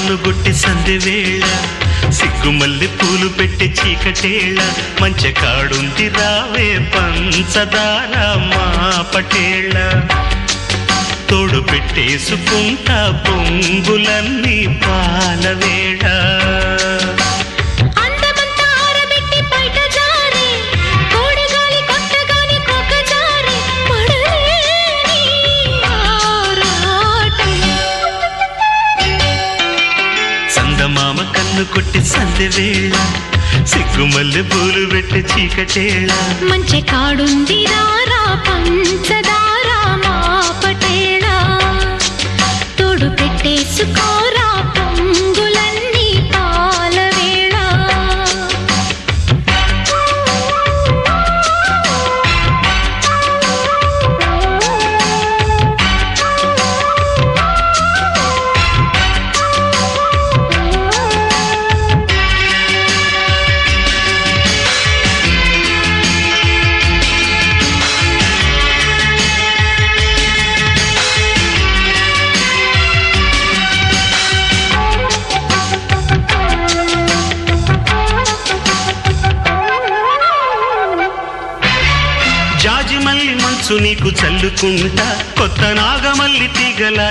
కన్నుగొట్టి సంధి వేళ సిగ్గుమల్లి పూలు పెట్టి చీకటేళ మంచె కాడుంది రావే పంచదార మా పటేళ తోడు పెట్టేసుకుంటా పొంగులన్నీ పాలవేళ మామ కన్ను కొట్టి సంధి వేళ సిగ్గుమల్లి పూలు పెట్టి చీకటేళ మంచి కాడుంది రారా పంచదార మా పటేళ తోడు పెట్టేసుకోరా పొంగులన్నీ పాలవేళ జాజి మల్లి మంచు నీకు చల్లుకుంటా కొత్త నాగమల్లి తీగల